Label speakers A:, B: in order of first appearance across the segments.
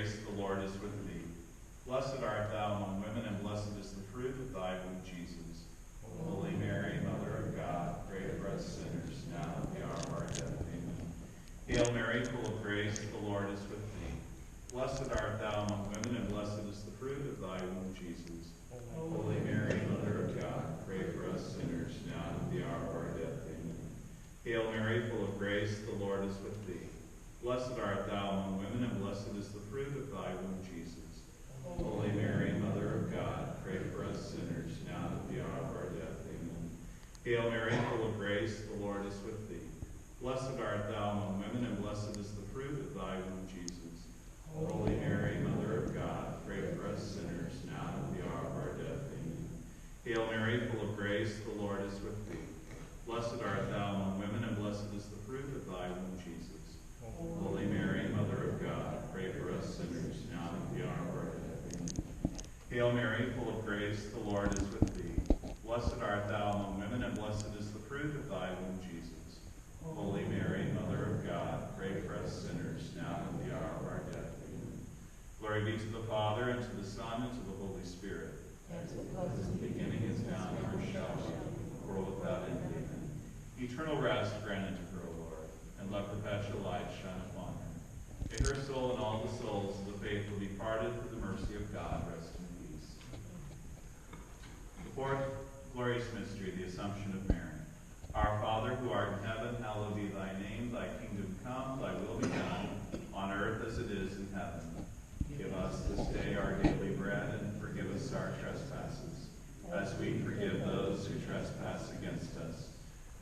A: grace, the Lord is with thee. Blessed art thou among women, and blessed is the fruit of thy womb, Jesus. Holy Mary, Mother of God, pray for us sinners, now and at the hour of our death. Amen. Hail Mary, full of grace, the Lord is with thee. Blessed art thou among women, and blessed is the fruit of thy womb, Jesus. Holy Mary, Mother of God, pray for us sinners, now and at the hour of our death. Amen. Hail Mary, full of grace, the Lord is with thee. Blessed art thou among women, and blessed is the fruit of thy womb, Jesus. Holy Mary, Mother of God, pray for us sinners, now and at the hour of our death. Amen. Hail Mary, full of grace, the Lord is with thee. Blessed art thou among women, and blessed is the fruit of thy womb, Jesus. Holy Mary, Mother of God, pray for us sinners, now and at the hour of our death. Amen. Hail Mary, full of grace, the Lord is with thee. Blessed art thou among women, and blessed is the fruit of thy womb, Jesus. Holy Mary, Mother of God, pray for us sinners, now and at the hour of our death. Amen. Hail Mary, full of grace, the Lord is with thee. Blessed art thou among women, and blessed is the fruit of thy womb, Jesus. Holy Mary, Mother of God, pray for us sinners, now and at the hour of our death. Amen. Glory be to the Father, and to the Son, and to the Holy Spirit.
B: As it was
A: As
B: in
A: the beginning is now, and ever shall be, world without end. Amen. Eternal rest grant unto her, O Lord, and let perpetual light shine upon her. May her soul and all the souls of the faithful departed through the mercy of God rest in peace. The fourth glorious mystery, the Assumption of Mary. Our Father, who art in heaven, hallowed be thy name. Thy kingdom come, thy will be done, on earth as it is in heaven. Give us this day our daily bread, and forgive us our trespasses, as we forgive those who trespass against us.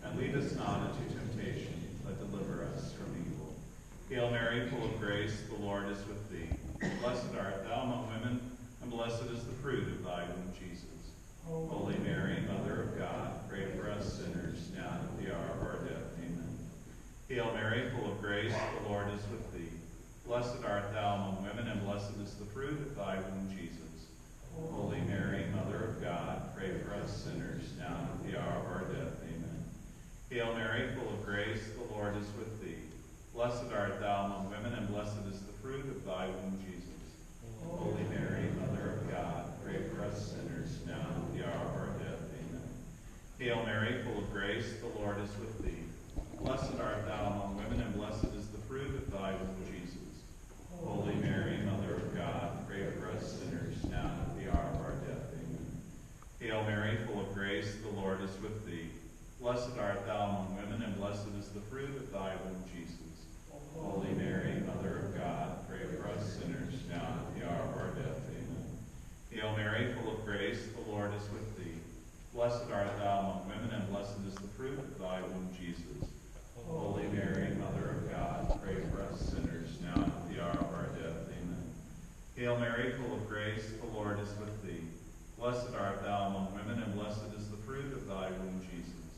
A: And lead us not into temptation, but deliver us from evil. Hail Mary, full of grace, the Lord is with thee. Blessed art thou among women, and blessed is the fruit of thy womb, Jesus. Holy Mary, Mother of God, pray for us sinners, now and at the hour of our death. Amen. Hail Mary, full of grace, the Lord is with thee. Blessed art thou among women, and blessed is the fruit of thy womb, Jesus. Holy Mary, Mother of God, pray for us sinners, now and at the hour of our death. Amen. Hail Mary, full of grace, the Lord is with thee. Blessed art thou among women, and blessed is the fruit of thy womb, Jesus. Holy Mary, Mother of God, pray for us sinners, now and at the hour of our death. Amen. Hail Mary, full of grace, the Lord is with thee. Blessed art thou among women, and blessed is the fruit of thy womb, Jesus. Holy Mary, Mother of God, pray for us sinners, now and at the hour of our death. Amen. Hail Mary, full of grace, the Lord is with thee. Blessed art thou among women, and blessed is the fruit of thy womb, Jesus. Holy Mary, Mother of God, pray for us sinners, now and at the hour of our death. Amen. Hail Mary, full of grace, the Lord is with thee. Blessed art thou among women, and blessed is the fruit of thy womb, Jesus. Holy Mary, Mother of God, pray for us sinners, now and at the hour of our death. Amen. Hail Mary, full of grace, the Lord is with thee. Blessed art thou among women, and blessed is the fruit of thy womb, Jesus.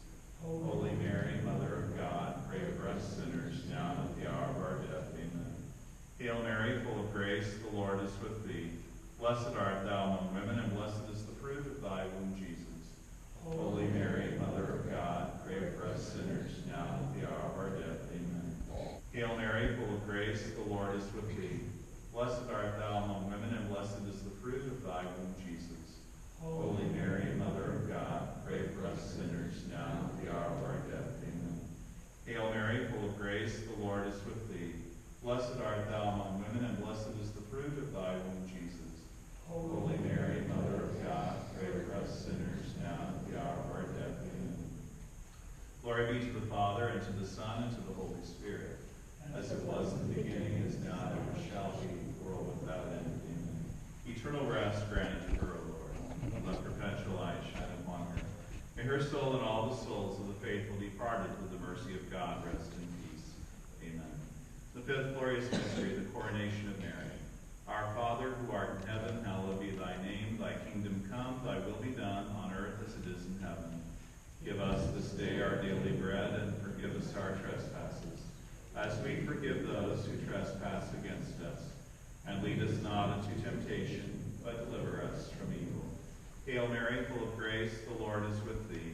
A: Holy Mary, Mother of God, pray for us sinners, now and at the hour of our death. Amen. Hail Mary, full of grace, the Lord is with thee. Blessed art thou among women, and blessed is the fruit of thy womb, Jesus. Holy Mary, Mother of God, pray for us sinners, now and at the hour of our death. Amen. Hail Mary, full of grace, the Lord is with thee. Blessed art thou among women, and blessed is the fruit of thy womb, Jesus. Holy Mary, Mother of God, pray for us sinners, now and at the hour of our death. Amen. Hail Mary, full of grace, the Lord is with thee. Blessed art thou among women, and blessed is the fruit of thy womb, Jesus. Holy Mary, Mother of God, pray for us sinners, now and at the hour of our death. Amen. Glory be to the Father, and to the Son, and to the Holy Spirit, as it was in the beginning, is now, and ever shall be, world without end. Amen. Eternal rest granted to her, O Lord, and let perpetual light shine upon her. May her soul and all the souls of the faithful departed through the mercy of God rest in peace. Amen. The fifth glorious mystery, the coronation of Mary. Our Father, who art in heaven, hallowed be thy name. Thy kingdom come, thy will be done, on earth as it is in heaven. Give us this day our daily bread, and forgive us our trespasses, as we forgive those who trespass against us. And lead us not into temptation, but deliver us from evil. Hail Mary, full of grace, the Lord is with thee.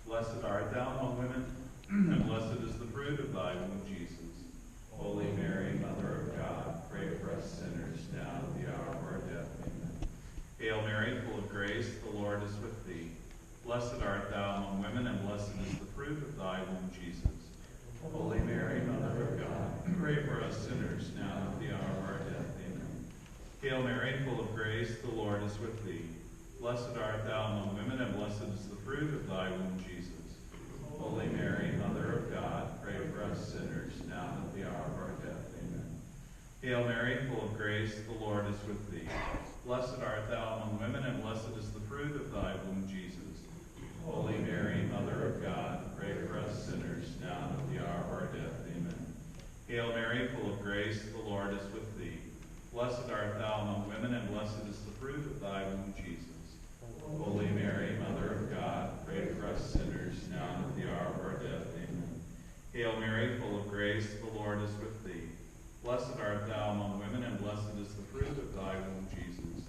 A: Blessed art thou among women, and blessed is the fruit of thy womb, Jesus. Holy Mary, Mother of God, pray for us sinners, now Mary, full of grace, the Lord is with thee. Blessed art thou among women, and blessed is the fruit of thy womb, Jesus. Holy Mary, Mother of God, pray for us sinners, now and at the hour of our death. Amen. Hail Mary, full of grace, the Lord is with thee. Blessed art thou among women, and blessed is the fruit of thy womb, Jesus. Holy Mary, Mother of God, pray for us sinners, now and at the hour of our death. Amen. Hail Mary, full of grace, the Lord is with thee. Blessed art thou among women, and blessed is the fruit of thy womb, Jesus. Holy Mary, Mother of God, pray for us sinners, now and at the hour of our death. Amen. Hail Mary, full of grace, the Lord is with thee. Blessed art thou among women, and blessed is the fruit of thy womb, Jesus. Holy Mary, Mother of God, pray for us sinners, now and at the hour of our death. Amen. Hail Mary, full of grace, the Lord is with thee. Blessed art thou among women, and blessed is the fruit of thy womb, Jesus.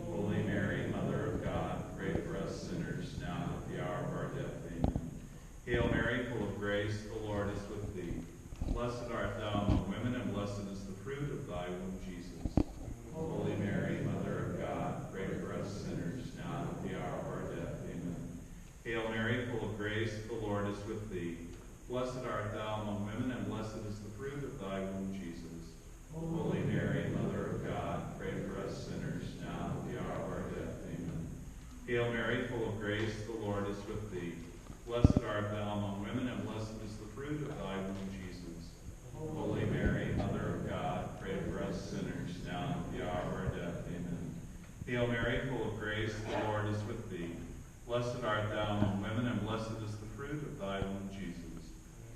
A: Holy Mary, Mother of God, pray for us sinners, now and at the hour of our death. Amen. Hail Mary, full of grace, the Lord is with thee. Blessed art thou among women, and blessed is the fruit of thy womb, Jesus. Holy Mary, Mother of God, pray for us sinners, now and at the hour of our death. Amen. Hail Mary, full of grace, the Lord is with thee. Blessed art thou among women, and blessed is the fruit of thy womb, Jesus. Holy Mary, Mother of God, pray for us sinners, now and at the hour of our death. Amen. Hail Mary, full of grace, the Lord is with thee. Blessed art thou among women, and blessed is the fruit of thy womb, Jesus. Holy Mary, Mother of God, pray for us sinners, now and at the hour of our death. Amen. Hail Mary, full of grace, the Lord is with thee. Blessed art thou among women, and blessed is the fruit of thy womb, Jesus.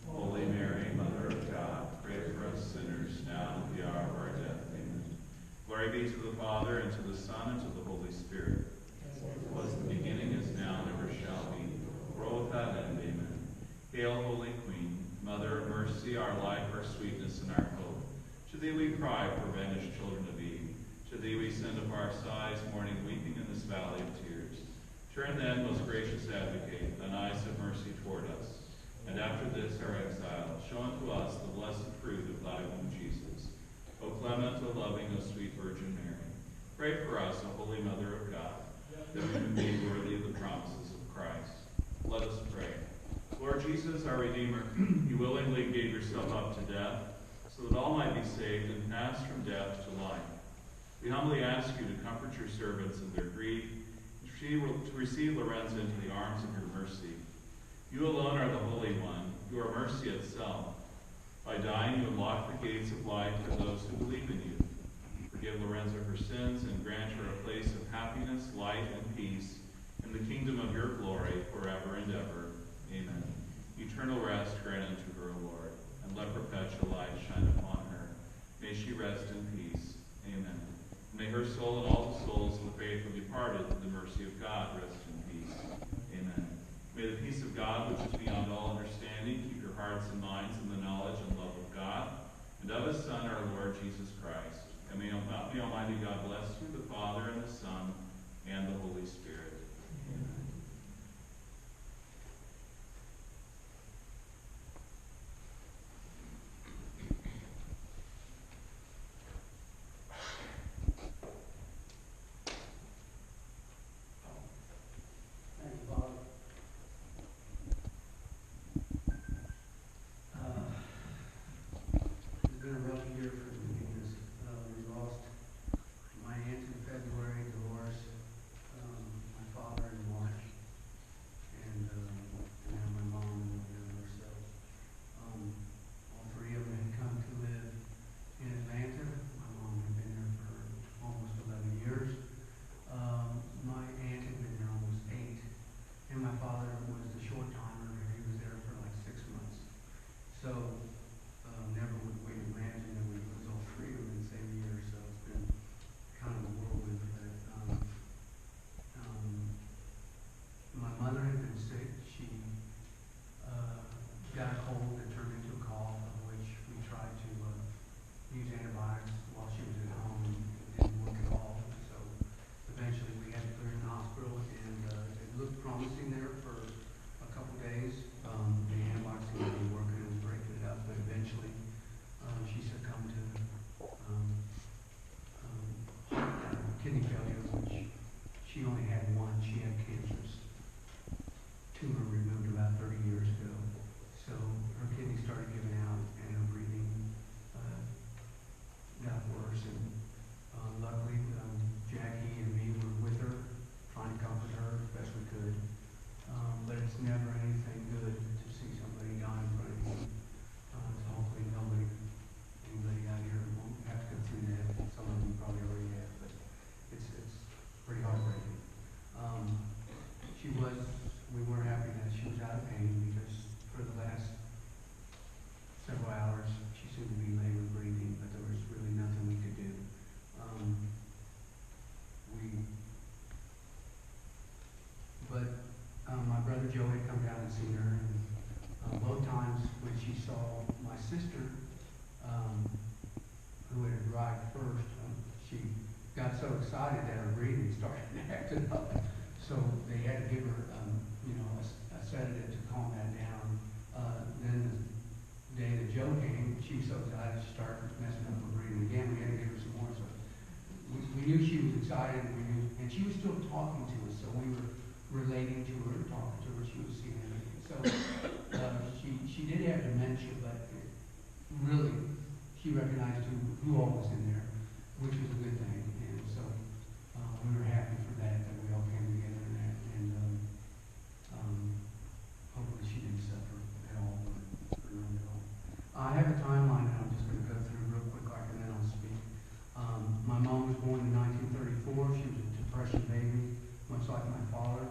A: Holy Mary, Mother of God, pray for us sinners, now and at the hour of our death. Amen. Glory be to the Father, and to the Son, and to the Holy Spirit. As it was in the beginning, is now, and ever shall be, world without end. Amen. Hail, Holy Queen, Mother of mercy, our life, our sweetness, and our hope. To thee we cry, poor banished children of Eve. To thee we send up our sighs, mourning, weeping in this valley of tears. Turn then, most gracious Advocate, thine eyes of mercy toward us. And after this our exile, show unto us the blessed fruit of thy womb, Jesus. O clement, O loving, O sweet Virgin Mary, pray for us, O Holy Mother of God, that we may be worthy of the promises of Christ. Let us pray. Lord Jesus, our Redeemer, you willingly gave yourself up to death, so that all might be saved and pass from death to life. We humbly ask you to comfort your servants in their grief, to receive Lorenzo into the arms of your mercy. You alone are the Holy One. You are mercy itself. By dying, you unlock the gates of life for those who believe in you. Forgive Lorenzo her sins and grant her a place of happiness, light, and peace in the kingdom of your glory forever and ever. Amen. Eternal rest grant unto her, O Lord, and let perpetual light shine upon her. May she rest in peace. Amen. And may her soul and all the souls of the faithful departed to the mercy of God rest in peace. Amen. May the peace of God, which is beyond all understanding, keep your hearts and minds in the knowledge and love of God, and of his Son, our Lord Jesus Christ. And may Almighty God bless you, the Father, and the Son, and the Holy Spirit. Amen.
B: My aunt in February, divorce. My so excited that her breathing started acting up. So they had to give her, a sedative to calm that down. Then the day that Joe came, she was so excited she started messing up her breathing again. We had to give her some more. So we knew she was excited, and she was still talking to us. So we were relating to her, talking to her. She was seeing everything. So she did have dementia, but really she recognized who all was in there, which was a good thing. And so we were happy for that we all came together in that. And hopefully she didn't suffer at all or none at all. I have a timeline that I'm just going to go through real quick, and then I'll speak. My mom was born in 1934. She was a Depression baby, much like my father.